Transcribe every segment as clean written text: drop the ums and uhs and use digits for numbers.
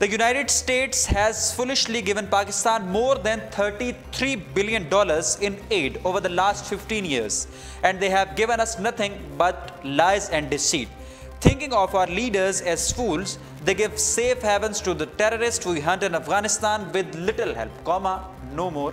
The United States has foolishly given Pakistan more than $33 billion in aid over the last 15 years, and they have given us nothing but lies and deceit. Thinking of our leaders as fools, they give safe havens to the terrorists we hunt in Afghanistan with little help, no more.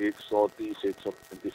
130-135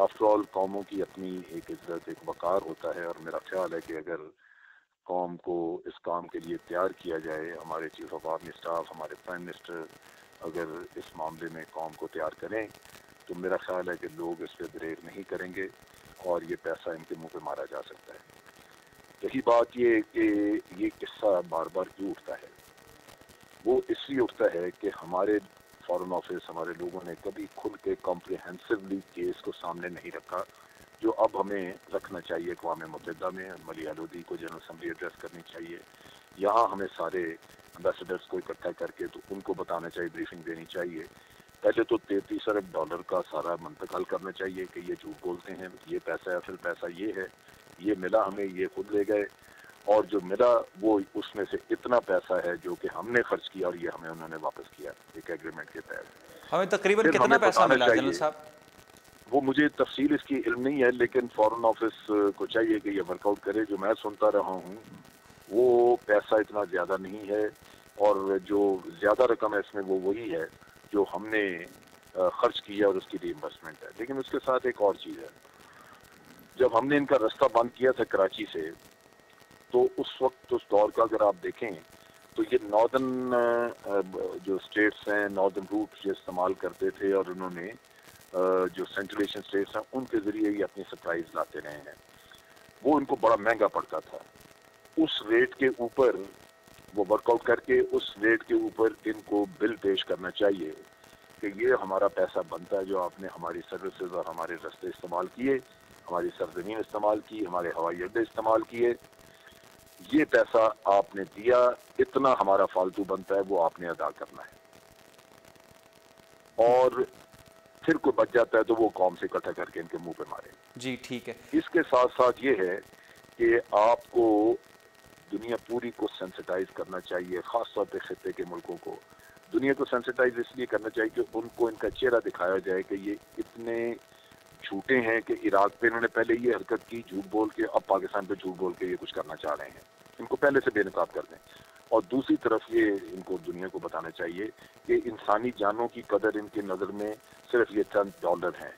after all قوموں کی اپنی ایک عزت، ایک وقار ہوتا ہے، اور میرا خیال ہے کہ اگر قوم کو اس کام کے لیے تیار کیا جائے، ہمارے چیف آف آرمی اسٹاف، ہمارے پرائم منسٹر اگر اس معاملے میں قوم کو تیار کریں تو میرا خیال ہے کہ لوگ اس پہ بریک نہیں کریں گے اور یہ پیسہ ان کے منہ پہ مارا جا سکتا ہے۔ یہی بات یہ کہ یہ قصہ بار بار کیوں اٹھتا ہے، وہ اس لیے اٹھتا ہے کہ ہمارے فارن آفس، ہمارے لوگوں نے کبھی کھل کے کمپریہنسولی کیس کو سامنے نہیں رکھا، جو اب ہمیں رکھنا چاہیے۔ اقوام متحدہ میں ملیحہ لودھی کو جنرل اسمبلی ایڈریس کرنی چاہیے، یہاں ہمیں سارے امبیسڈرز کو اکٹھا کر کے تو ان کو بتانا چاہیے، بریفنگ دینی چاہیے۔ پہلے تو 33 ارب ڈالر کا سارا منطق حل کرنا چاہیے کہ یہ جھوٹ بولتے ہیں، یہ پیسہ ہے، اصل پیسہ یہ ہے، یہ ملا ہمیں، یہ خود لے گئے، اور جو ملا وہ اس میں سے اتنا پیسہ ہے جو کہ ہم نے خرچ کیا اور یہ ہمیں انہوں نے واپس کیا ایک ایگریمنٹ کے تحت۔ ہمیں تقریباً کتنا پیسہ ملا جنرل صاحب؟ وہ مجھے تفصیل اس کی علم نہیں ہے، لیکن فارن آفس کو چاہیے کہ یہ ورک آؤٹ کرے۔ جو میں سنتا رہا ہوں وہ پیسہ اتنا زیادہ نہیں ہے، اور جو زیادہ رقم ہے اس میں وہ وہی ہے جو ہم نے خرچ کیا اور اس کی ری انویسٹمنٹ ہے۔ لیکن اس کے ساتھ ایک اور چیز ہے، جب ہم نے ان کا رستہ بند کیا تھا کراچی سے، تو اس وقت اس دور کا اگر آپ دیکھیں تو یہ ناردرن جو اسٹیٹس ہیں، ناردرن روٹ جو استعمال کرتے تھے، اور انہوں نے جو سینٹرل ایشین اسٹیٹس ہیں ان کے ذریعے ہی اپنی سپلائیز لاتے رہے ہیں، وہ ان کو بڑا مہنگا پڑتا تھا۔ اس ریٹ کے اوپر وہ ورک آؤٹ کر کے اس ریٹ کے اوپر ان کو بل پیش کرنا چاہیے کہ یہ ہمارا پیسہ بنتا ہے جو آپ نے ہماری سروسز اور ہمارے رستے استعمال کیے، ہماری سرزمین استعمال کی، ہمارے ہوائی اڈے استعمال کیے، یہ پیسہ آپ نے دیا، اتنا ہمارا فالتو بنتا ہے وہ آپ نے ادا کرنا ہے، اور پھر کوئی بچ جاتا ہے تو وہ قوم سے اکٹھا کر کے ان کے منہ پہ مارے۔ جی ٹھیک ہے۔ اس کے ساتھ ساتھ یہ ہے کہ آپ کو دنیا پوری کو سینسٹائز کرنا چاہیے، خاص طور پہ خطے کے ملکوں کو دنیا کو سینسٹائز اس لیے کرنا چاہیے کہ ان کو ان کا چہرہ دکھایا جائے کہ یہ اتنے جھوٹے ہیں کہ عراق پہ انہوں نے پہلے یہ حرکت کی جھوٹ بول کے، اب پاکستان پہ جھوٹ بول کے یہ کچھ کرنا چاہ رہے ہیں، ان کو پہلے سے بے نقاب کر دیں۔ اور دوسری طرف یہ ان کو دنیا کو بتانا چاہیے کہ انسانی جانوں کی قدر ان کی نظر میں صرف یہ چند ڈالر ہیں۔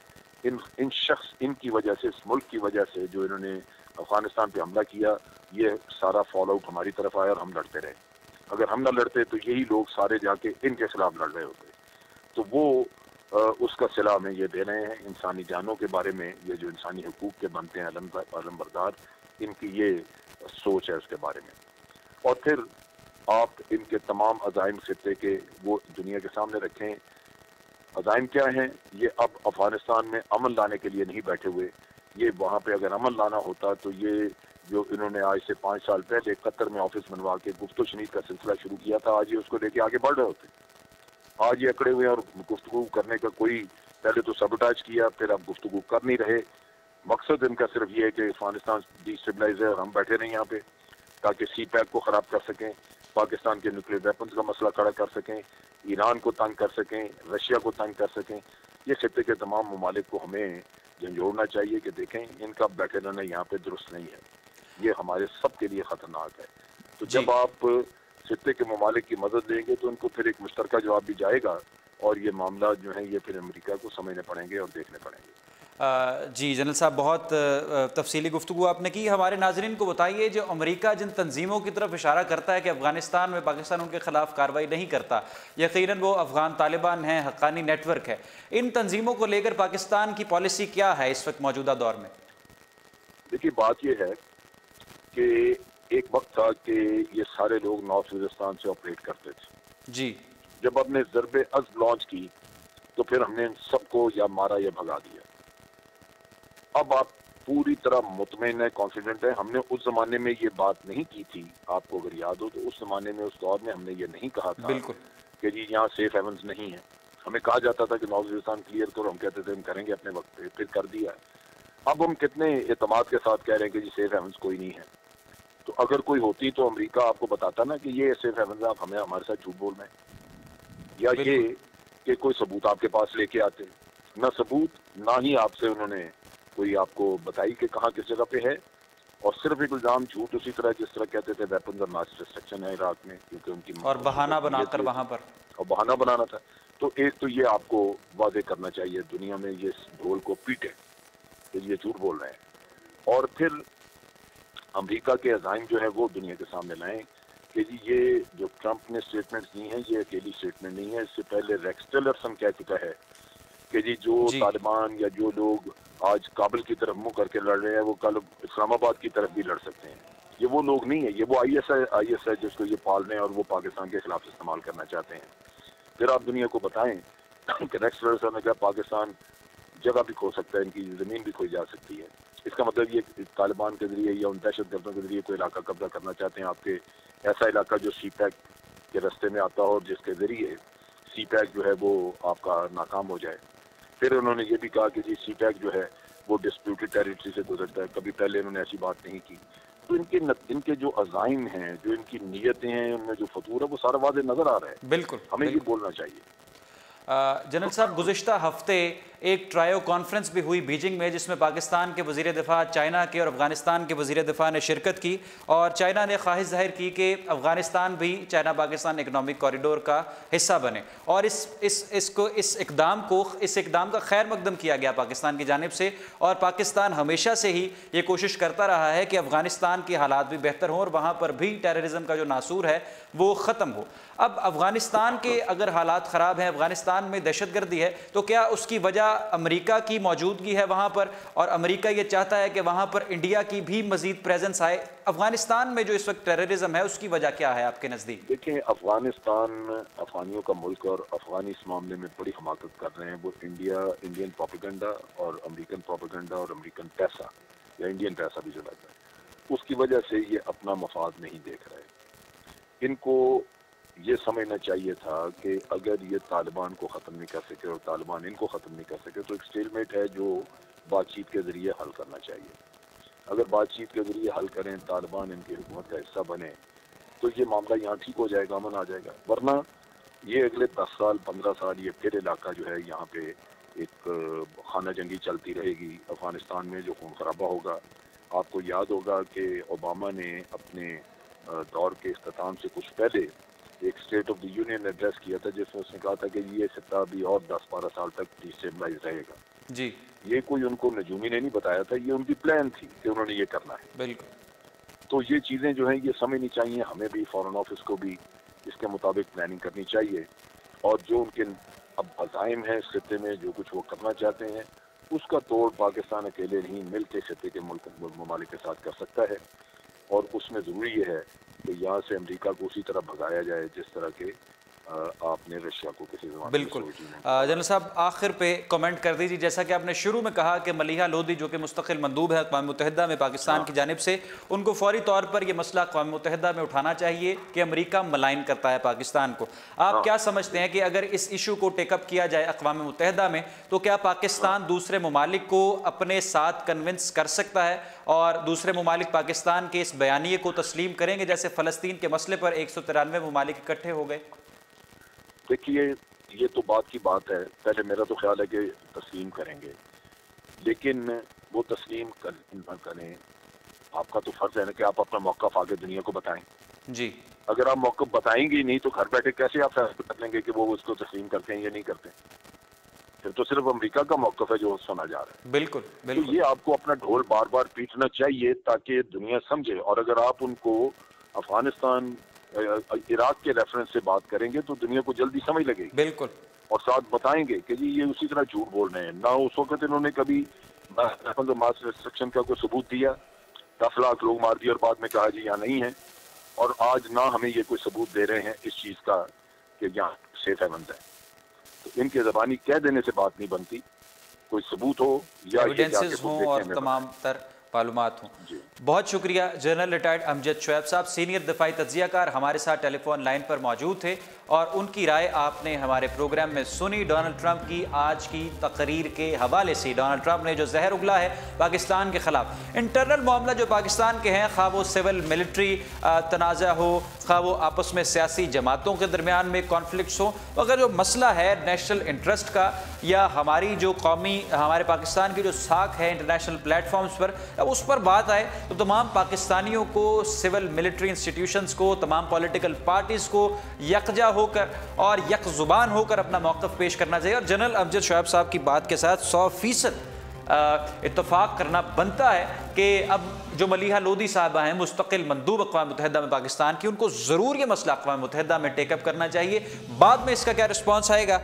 ان شخص ان کی وجہ سے، اس ملک کی وجہ سے جو انہوں نے افغانستان پہ حملہ کیا، یہ سارا فال آؤٹ ہماری طرف آیا اور ہم لڑتے رہے۔ اگر ہم نہ لڑتے تو یہی لوگ سارے جا کے ان کے خلاف لڑ رہے ہوتے، تو وہ اس کا صلہ ہمیں یہ دے رہے ہیں۔ انسانی جانوں کے بارے میں یہ جو انسانی حقوق کے بنتے ہیں علم بردار، ان کی یہ سوچ ہے اس کے بارے میں۔ اور پھر آپ ان کے تمام عزائم خطے کے وہ دنیا کے سامنے رکھیں۔ عزائم کیا ہیں؟ یہ اب افغانستان میں امن لانے کے لیے نہیں بیٹھے ہوئے، یہ وہاں پہ اگر امن لانا ہوتا تو یہ جو انہوں نے آج سے 5 سال پہلے قطر میں آفس بنوا کے گفت و شنید کا سلسلہ شروع کیا تھا، آج یہ اس کو لے کے آگے بڑھ رہے ہوتے۔ آج یہ اکڑے ہوئے اور گفتگو کرنے کا کوئی، پہلے تو سبوٹاج کیا، پھر اب گفتگو کر نہیں رہے۔ مقصد ان کا صرف یہ ہے کہ افغانستان ڈی اسٹیبلائز ہے اور ہم بیٹھے رہیں یہاں پہ تاکہ سی پیک کو خراب کر سکیں، پاکستان کے نیوکلیئر ویپنز کا مسئلہ کھڑا کر سکیں، ایران کو تنگ کر سکیں، رشیا کو تنگ کر سکیں۔ یہ خطے کے تمام ممالک کو ہمیں جھنجھوڑنا چاہیے کہ دیکھیں ان کا بیٹھے رہنا یہاں پہ درست نہیں ہے، یہ ہمارے سب کے لیے خطرناک ہے۔ تو جب آپ خطے کے ممالک کی مدد لیں گے تو ان کو پھر ایک مشترکہ جواب بھی جائے گا، اور یہ معاملات جو ہیں یہ پھر امریکہ کو سمجھنے پڑیں گے اور دیکھنے پڑیں گے۔ جی جنرل صاحب، بہت تفصیلی گفتگو آپ نے کی۔ ہمارے ناظرین کو بتائیے، جو امریکہ جن تنظیموں کی طرف اشارہ کرتا ہے کہ افغانستان میں پاکستان ان کے خلاف کارروائی نہیں کرتا، یقیناً وہ افغان طالبان ہیں، حقانی نیٹ ورک ہے، ان تنظیموں کو لے کر پاکستان کی پالیسی کیا ہے اس وقت موجودہ دور میں؟ دیکھیے بات یہ ہے کہ ایک وقت تھا کہ یہ سارے لوگ نارتھ وزیرستان سے آپریٹ کرتے تھے۔ جی، جب ہم نے ضرب عزم لانچ کی تو پھر ہم نے ان سب کو یا مارا یا بھگا دیا۔ اب آپ پوری طرح مطمئن ہے، کانفیڈنٹ ہے۔ ہم نے اس زمانے میں یہ بات نہیں کی تھی، آپ کو اگر یاد ہو تو اس زمانے میں، اس دور میں ہم نے یہ نہیں کہا تھا کہ جی یہاں سیف ہیونز نہیں ہیں۔ ہمیں کہا جاتا تھا کہ نارتھ وزیرستان کلیئر کرو، ہم کہتے تھے ہم کریں گے اپنے وقت پہ، پھر کر دیا۔ اب ہم کتنے اعتماد کے ساتھ کہہ رہے ہیں کہ جی سیف ہیونز کوئی نہیں ہے۔ تو اگر کوئی ہوتی تو امریکہ آپ کو بتاتا نا کہ یہ سیف ہیونز آپ ہمیں ہمارے ساتھ جھوٹ بول رہے ہیں، یا یہ کہ کوئی ثبوت آپ کے پاس لے کے آتے۔ نہ ثبوت، نہ ہی آپ سے انہوں نے کوئی آپ کو بتائی کہ کہاں کس جگہ پہ ہے، اور صرف ایک الزام جھوٹ، اسی طرح جس طرح کہتے تھے ویپنز اور ماس ڈسٹرکشن ہے عراق میں، کیونکہ ان کی اور بہانہ بنا کر وہاں پر، اور بہانہ بنانا تھا۔ تو ایک تو یہ آپ کو واضح کرنا چاہیے، دنیا میں یہ اس ڈھول کو پیٹے کہ یہ جھوٹ بول رہے ہیں، اور پھر امریکہ کے عزائم جو ہے وہ دنیا کے سامنے لائیں کہ جی یہ جو ٹرمپ نے اسٹیٹمنٹس دی ہیں یہ اکیلی اسٹیٹمنٹ نہیں ہے، اس سے پہلے ریکس ٹیلرسن کہہ چکا ہے کہ جی جو طالبان یا جو لوگ آج کابل کی طرف منہ کر کے لڑ رہے ہیں وہ کل اسلام آباد کی طرف بھی لڑ سکتے ہیں۔ یہ وہ لوگ نہیں ہیں، یہ وہ آئی ایس ہے جس کو یہ پال رہے ہیں اور وہ پاکستان کے خلاف استعمال کرنا چاہتے ہیں۔ پھر آپ دنیا کو بتائیں کہ ریکس ٹیلرسن نے کہا پاکستان جگہ بھی کھو سکتا ہے، ان کی زمین بھی کھوئی جا سکتی ہے۔ اس کا مطلب یہ طالبان کے ذریعے یا ان دہشت گردوں کے ذریعے کوئی علاقہ قبضہ کرنا چاہتے ہیں آپ کے، ایسا علاقہ جو سی پیک کے رستے میں آتا ہو اور جس کے ذریعے سی پیک جو ہے وہ آپ کا ناکام ہو جائے۔ پھر انہوں نے یہ بھی کہا کہ جی سی پیک جو ہے وہ ڈسپیوٹڈ ٹیریٹری سے گزرتا ہے، کبھی پہلے انہوں نے ایسی بات نہیں کی۔ تو ان کے جو عزائم ہیں، جو ان کی نیتیں ہیں، ان میں جو فطور ہے وہ سارا واضح نظر آ رہا ہے۔ بالکل ہمیں یہ بولنا چاہیے۔ جنرل صاحب، گزشتہ ہفتے ایک ٹرائیو کانفرنس بھی ہوئی بیجنگ میں، جس میں پاکستان کے وزیر دفاع چائنا کے اور افغانستان کے وزیر دفاع نے شرکت کی، اور چائنا نے خواہش ظاہر کی کہ افغانستان بھی چائنا پاکستان اکنامک کوریڈور کا حصہ بنے، اور اس اقدام کا خیر مقدم کیا گیا پاکستان کی جانب سے، اور پاکستان ہمیشہ سے ہی یہ کوشش کرتا رہا ہے کہ افغانستان کے حالات بھی بہتر ہوں اور وہاں پر بھی ٹیررزم کا جو ناسور ہے وہ ختم ہو۔ اب افغانستان کے اگر حالات خراب ہیں، افغانستان میں دہشت گردی ہے، تو کیا اس کی وجہ امریکہ کی موجودگی ہے وہاں پر، اور امریکہ یہ چاہتا ہے کہ وہاں پر انڈیا کی بھی مزید پریزنس آئے؟ افغانستان میں جو اس وقت ٹیررزم ہے اس کی وجہ کیا ہے آپ کے نزدیک؟ دیکھیں، افغانستان افغانیوں کا ملک اور افغانی اس معاملے میں بڑی حماقت کر رہے ہیں۔ وہ انڈین پروپیگنڈا اور امریکن پروپیگنڈا اور امریکن پیسہ یا انڈین پیسہ بھی جو لگتا ہے، اس کی وجہ سے یہ اپنا مفاد نہیں دیکھ رہے۔ ان کو یہ سمجھنا چاہیے تھا کہ اگر یہ طالبان کو ختم نہیں کر سکے اور طالبان ان کو ختم نہیں کر سکے تو ایک اسٹیل میٹ ہے جو بات چیت کے ذریعے حل کرنا چاہیے۔ اگر بات چیت کے ذریعے حل کریں، طالبان ان کی حکومت کا حصہ بنے، تو یہ معاملہ یہاں ٹھیک ہو جائے گا، امن آ جائے گا۔ ورنہ یہ اگلے 10 سال 15 سال یہ پھر علاقہ جو ہے یہاں پہ ایک خانہ جنگی چلتی رہے گی۔ افغانستان میں جو خون خرابہ ہوگا، آپ کو یاد ہوگا کہ اوباما نے اپنے دور کے اختتام سے کچھ پہلے ایک state of the union address کیا تھا، جس میں اس نے کہا تھا کہ یہ خطہ بھی اور 10-12 سال تک ڈی اسٹیبلائز رہے گا۔ جی، یہ کوئی ان کو نجومی نے نہیں بتایا تھا، یہ ان کی پلان تھی کہ انہوں نے یہ کرنا ہے۔ بالکل۔ تو یہ چیزیں جو ہیں یہ سمجھنی چاہیے، ہمیں بھی فارن آفس کو بھی اس کے مطابق پلاننگ کرنی چاہیے، اور جو ان کے اب عزائم ہیں اس خطے میں، جو کچھ وہ کرنا چاہتے ہیں، اس کا توڑ پاکستان اکیلے نہیں مل کے خطے کے ممالک کے ساتھ کر سکتا ہے، اور اس میں ضروری یہ ہے کہ یہاں سے امریکہ کو اسی طرح بھگایا جائے جس طرح کے آپ نے رشیا کو کسی زمانے میں بالکل۔ جنرل صاحب، آخر پہ کمنٹ کر دیجیے، جیسا کہ آپ نے شروع میں کہا کہ ملیحہ لودھی جو کہ مستقل مندوب ہے اقوام متحدہ میں پاکستان کی جانب سے، ان کو فوری طور پر یہ مسئلہ اقوام متحدہ میں اٹھانا چاہیے کہ امریکہ ملائن کرتا ہے پاکستان کو۔ آپ کیا سمجھتے ہیں کہ اگر اس ایشو کو ٹیک اپ کیا جائے اقوام متحدہ میں تو کیا پاکستان دوسرے ممالک کو اپنے ساتھ کنونس کر سکتا ہے، اور دوسرے ممالک پاکستان کے اس بیانیے کو تسلیم کریں گے، جیسے فلسطین کے مسئلے پر 193 ممالک اکٹھے ہو گئے؟ دیکھیے، یہ تو بات کی بات ہے، پہلے میرا تو خیال ہے کہ تسلیم کریں گے، لیکن وہ تسلیم کریں نہ کریں، آپ کا تو فرض ہے نا کہ آپ اپنا موقف آگے دنیا کو بتائیں۔ جی، اگر آپ موقف بتائیں گے نہیں تو گھر بیٹھے کیسے آپ فیصلہ کر لیں گے کہ وہ اس کو تسلیم کرتے ہیں یا نہیں کرتے؟ پھر تو صرف امریکہ کا موقف ہے جو سنا جا رہا ہے۔ بالکل بالکل۔ تو یہ آپ کو اپنا ڈھول بار بار پیٹنا چاہیے تاکہ دنیا سمجھے، اور اگر آپ ان کو افغانستان عراق کے ریفرنس سے بات کریں گے تو دنیا کو جلدی سمجھ لگے گی، بالکل، اور ساتھ بتائیں گے کہ جی یہ اسی طرح جھوٹ بول رہے ہیں۔ نہ اس وقت انہوں نے کبھی ماس ریسٹرکشن کا کوئی ثبوت دیا، 10 لاکھ لوگ مار دیے اور بعد میں کہا جی یہاں نہیں ہے، اور آج نہ ہمیں یہ کوئی ثبوت دے رہے ہیں اس چیز کا کہ یہاں سیف ہیونز ہے۔ تو ان کے زبانی کہہ دینے سے بات نہیں بنتی، کوئی ثبوت ہو یا ایویڈنسز ہوں اور تمام تر معلومات ہوں۔ بہت شکریہ جنرل ریٹائرڈ امجد شعیب صاحب، سینئر دفاعی تجزیہ کار، ہمارے ساتھ ٹیلی فون لائن پر موجود تھے، اور ان کی رائے آپ نے ہمارے پروگرام میں سنی۔ ڈونلڈ ٹرمپ کی آج کی تقریر کے حوالے سے ڈونلڈ ٹرمپ نے جو زہر اگلا ہے پاکستان کے خلاف، انٹرنل معاملہ جو پاکستان کے ہیں، خواہ وہ سول ملٹری تنازع ہو، خواہ وہ آپس میں سیاسی جماعتوں کے درمیان میں کانفلکٹس ہوں، اگر جو مسئلہ ہے نیشنل انٹرسٹ کا یا ہماری جو قومی، ہمارے پاکستان کی جو ساکھ ہے انٹرنیشنل پلیٹ فارمز پر، اس پر بات آئے تو تمام پاکستانیوں کو، سول ملٹری انسٹیٹیوشنز کو، تمام پولیٹیکل پارٹیز کو یکجا ہو کر اور یک زبان ہو کر اپنا موقف پیش کرنا چاہیے۔ اور جنرل امجد شعیب صاحب کی بات کے ساتھ 100% اتفاق کرنا بنتا ہے کہ اب جو ملیحہ لودھی صاحبہ ہیں مستقل مندوب اقوام متحدہ میں پاکستان کی، ان کو ضرور یہ مسئلہ اقوام متحدہ میں ٹیک اپ کرنا چاہیے۔ بعد میں اس کا کیا رسپانس آئے گا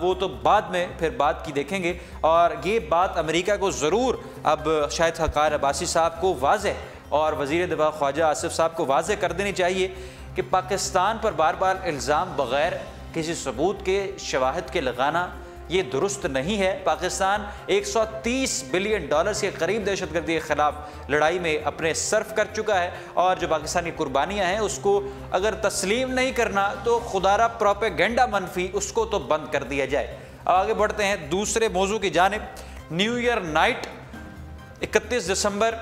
وہ تو بعد میں پھر بات کی دیکھیں گے، اور یہ بات امریکہ کو ضرور اب شاہد وقار عباسی صاحب کو واضح اور وزیر دفاع خواجہ آصف صاحب کو واضح کر دینی چاہیے کہ پاکستان پر بار بار الزام بغیر کسی ثبوت کے، شواہد کے لگانا یہ درست نہیں ہے۔ پاکستان $130 بلین کے قریب دہشت گردی کے خلاف لڑائی میں اپنے صرف کر چکا ہے، اور جو پاکستانی قربانیاں ہیں اس کو اگر تسلیم نہیں کرنا تو خدارہ پروپیگنڈا منفی اس کو تو بند کر دیا جائے۔ اب آگے بڑھتے ہیں دوسرے موضوع کی جانب۔ نیو ایئر نائٹ 31 دسمبر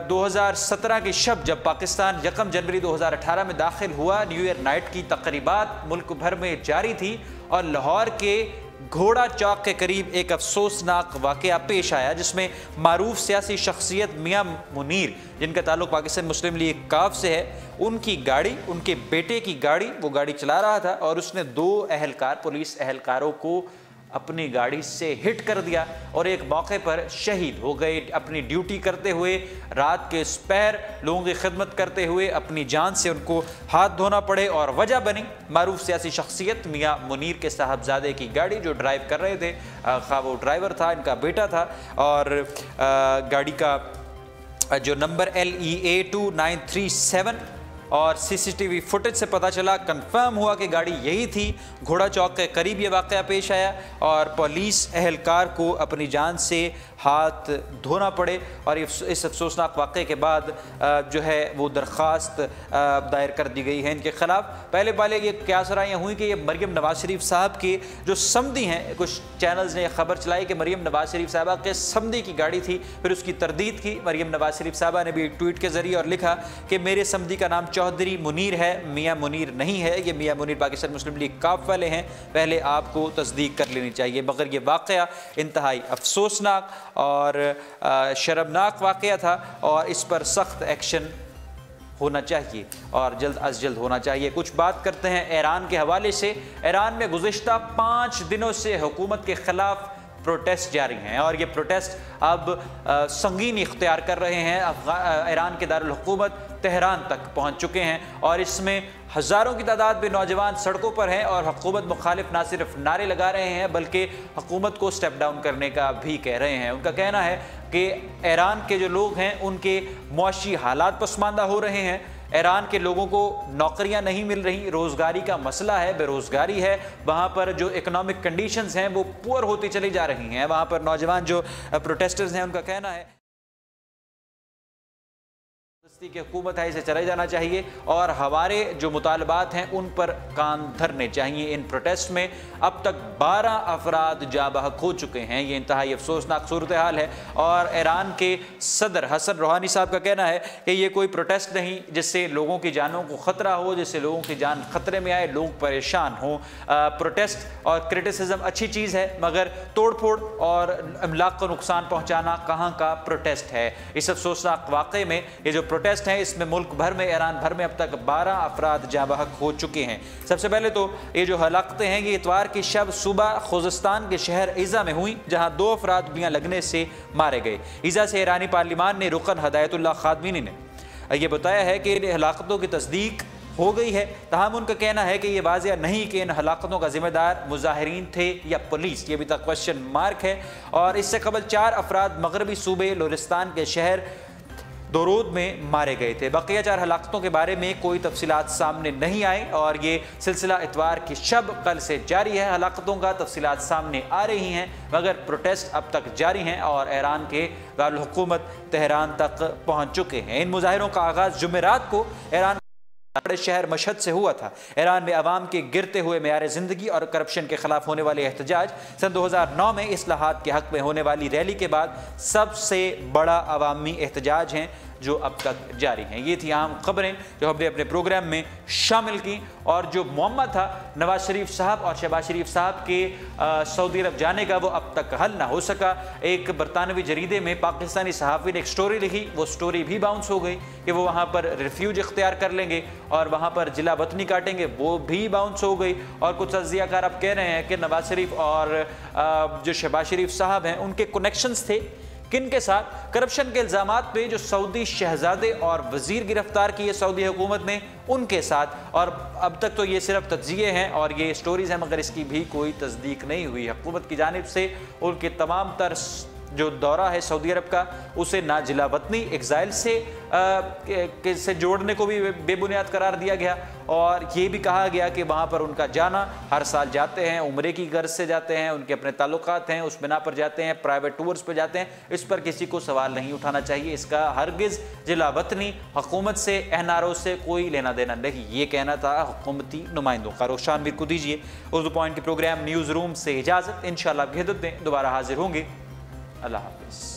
2017 کی شب جب پاکستان 1 جنوری 2018 میں داخل ہوا، نیو ایئر نائٹ کی تقریبات ملک بھر میں جاری تھی، اور لاہور کے گھوڑا چوک کے قریب ایک افسوسناک واقعہ پیش آیا جس میں معروف سیاسی شخصیت میاں منیر، جن کا تعلق پاکستان مسلم لیگ کاف سے ہے، ان کی گاڑی، ان کے بیٹے کی گاڑی، وہ گاڑی چلا رہا تھا اور اس نے 2 اہلکار، پولیس اہلکاروں کو اپنی گاڑی سے ہٹ کر دیا اور ایک موقع پر شہید ہو گئے۔ اپنی ڈیوٹی کرتے ہوئے، رات کے سپہر لوگوں کی خدمت کرتے ہوئے اپنی جان سے ان کو ہاتھ دھونا پڑے، اور وجہ بنی معروف سیاسی شخصیت میاں منیر کے صاحبزادے کی گاڑی جو ڈرائیو کر رہے تھے، خواہ وہ ڈرائیور تھا، ان کا بیٹا تھا، اور گاڑی کا جو نمبر LEA 2937 اور CCTV فوٹیج سے پتہ چلا، کنفرم ہوا کہ گاڑی یہی تھی۔ گھوڑا چوک کے قریب یہ واقعہ پیش آیا اور پولیس اہلکار کو اپنی جان سے ہاتھ دھونا پڑے، اور اس افسوسناک واقعے کے بعد جو ہے وہ درخواست دائر کر دی گئی ہے ان کے خلاف۔ پہلے یہ قیاس رائیاں ہوئی کہ یہ مریم نواز شریف صاحب کے جو سمدی ہیں، کچھ چینلز نے خبر چلائی کہ مریم نواز شریف صاحبہ کے سمدی کی گاڑی تھی، پھر اس کی تردید کی مریم نواز شریف صاحبہ نے بھی ایک ٹویٹ کے ذریعے اور لکھا کہ میرے سمدی کا نام چودھری منیر ہے، میاں منیر نہیں ہے، یہ میاں منیر پاکستان مسلم لیگ کاف والے ہیں، پہلے آپ کو تصدیق کر لینی چاہیے۔ مگر یہ واقعہ انتہائی افسوسناک اور شرمناک واقعہ تھا، اور اس پر سخت ایکشن ہونا چاہیے اور جلد از جلد ہونا چاہیے۔ کچھ بات کرتے ہیں ایران کے حوالے سے۔ ایران میں گزشتہ 5 دنوں سے حکومت کے خلاف پروٹیسٹ جاری ہیں، اور یہ پروٹیسٹ اب سنگین اختیار کر رہے ہیں۔ ایران کے دارالحکومت تہران تک پہنچ چکے ہیں، اور اس میں ہزاروں کی تعداد میں نوجوان سڑکوں پر ہیں، اور حکومت مخالف نہ صرف نعرے لگا رہے ہیں بلکہ حکومت کو سٹیپ ڈاؤن کرنے کا بھی کہہ رہے ہیں۔ ان کا کہنا ہے کہ ایران کے جو لوگ ہیں ان کے معاشی حالات پسماندہ ہو رہے ہیں، ایران کے لوگوں کو نوکریاں نہیں مل رہی، روزگاری کا مسئلہ ہے، بے روزگاری ہے، وہاں پر جو اکنامک کنڈیشنز ہیں وہ پور ہوتی چلی جا رہی ہیں۔ وہاں پر نوجوان جو پروٹیسٹرز ہیں ان کا کہنا ہے کی حکومت ہے اسے چلے جانا چاہیے، اور ہمارے جو مطالبات ہیں ان پر کان دھرنے چاہیے۔ ان پروٹیسٹ میں اب تک 12 افراد جاں بحق ہو چکے ہیں، یہ انتہائی افسوسناک صورتحال ہے، اور ایران کے صدر حسن روحانی صاحب کا کہنا ہے کہ یہ کوئی پروٹیسٹ نہیں جس سے لوگوں کی جانوں کو خطرہ ہو، جس سے لوگوں کی جان خطرے میں آئے، لوگ پریشان ہوں۔ پروٹیسٹ اور کرٹیسزم اچھی چیز ہے، مگر توڑ پھوڑ اور املاک کو نقصان پہنچانا کہاں کا پروٹیسٹ ہے؟ اس افسوسناک واقعے میں یہ جو پروٹیسٹ ہیں اس میں ملک بھر میں، ایران بھر میں اب تک 12 افراد جاں بحق ہو چکے ہیں۔ سب سے پہلے تو یہ جو ہلاکتیں ہیں یہ اتوار کی شب صبح خوزستان کے شہر ایزا میں ہوئی، جہاں 2 افراد گولیاں لگنے سے مارے گئے۔ ایزا سے ایرانی پارلیمان نے رکن ہدایت اللہ خادمینی نے یہ بتایا ہے کہ ان ہلاکتوں کی تصدیق ہو گئی ہے، تاہم ان کا کہنا ہے کہ یہ واضح نہیں کہ ان ہلاکتوں کا ذمہ دار مظاہرین تھے یا پولیس، یہ ابھی تک کوسچن مارک ہے۔ اور اس سے قبل 4 افراد مغربی صوبے لورستان کے شہر دورود میں مارے گئے تھے۔ بقیہ 4 ہلاکتوں کے بارے میں کوئی تفصیلات سامنے نہیں آئیں، اور یہ سلسلہ اتوار کی شب کل سے جاری ہے۔ ہلاکتوں کا تفصیلات سامنے آ رہی ہیں، مگر پروٹیسٹ اب تک جاری ہیں اور ایران کے دارالحکومت تہران تک پہنچ چکے ہیں۔ ان مظاہروں کا آغاز جمعرات کو ایران بڑے شہر مشہد سے ہوا تھا۔ ایران میں عوام کے گرتے ہوئے معیار زندگی اور کرپشن کے خلاف ہونے والے احتجاج سن 2009 میں اصلاحات کے حق میں ہونے والی ریلی کے بعد سب سے بڑا عوامی احتجاج ہیں۔ جو اب تک جاری ہیں۔ یہ تھی اہم خبریں جو ہم نے اپنے پروگرام میں شامل کی، اور جو معمہ تھا نواز شریف صاحب اور شہباز شریف صاحب کے سعودی عرب جانے کا، وہ اب تک حل نہ ہو سکا۔ ایک برطانوی جریدے میں پاکستانی صحافی نے ایک سٹوری لکھی، وہ سٹوری بھی باؤنس ہو گئی کہ وہ وہاں پر ریفیوج اختیار کر لیں گے اور وہاں پر جلا وطنی کاٹیں گے، وہ بھی باؤنس ہو گئی۔ اور کچھ تجزیہ کار اب کہہ رہے ہیں کہ نواز شریف اور جو شہباز شریف صاحب ہیں ان کے کنیکشنز تھے کن کے ساتھ؟ کرپشن کے الزامات پہ جو سعودی شہزادے اور وزیر گرفتار کیے سعودی حکومت نے ان کے ساتھ، اور اب تک تو یہ صرف تجزیے ہیں اور یہ سٹوریز ہیں، مگر اس کی بھی کوئی تصدیق نہیں ہوئی۔ حکومت کی جانب سے ان کے تمام تر جو دورہ ہے سعودی عرب کا، اسے نہ جلا وطنی ایگزائل سے جوڑنے کو بھی بے بنیاد قرار دیا گیا، اور یہ بھی کہا گیا کہ وہاں پر ان کا جانا، ہر سال جاتے ہیں، عمرے کی غرض سے جاتے ہیں، ان کے اپنے تعلقات ہیں، اس بنا پر جاتے ہیں، پرائیویٹ ٹورز پہ جاتے ہیں، اس پر کسی کو سوال نہیں اٹھانا چاہیے۔ اس کا ہرگز جلا وطنی حکومت سے، این آر او سے کوئی لینا دینا نہیں، یہ کہنا تھا حکومتی نمائندوں کا۔ رخشان میر کو دیجیے اردو پوائنٹ کے پروگرام نیوز روم سے اجازت، انشاءاللہ آپ کی خدمت میں دوبارہ حاضر ہوں گے۔ اللہ حافظ۔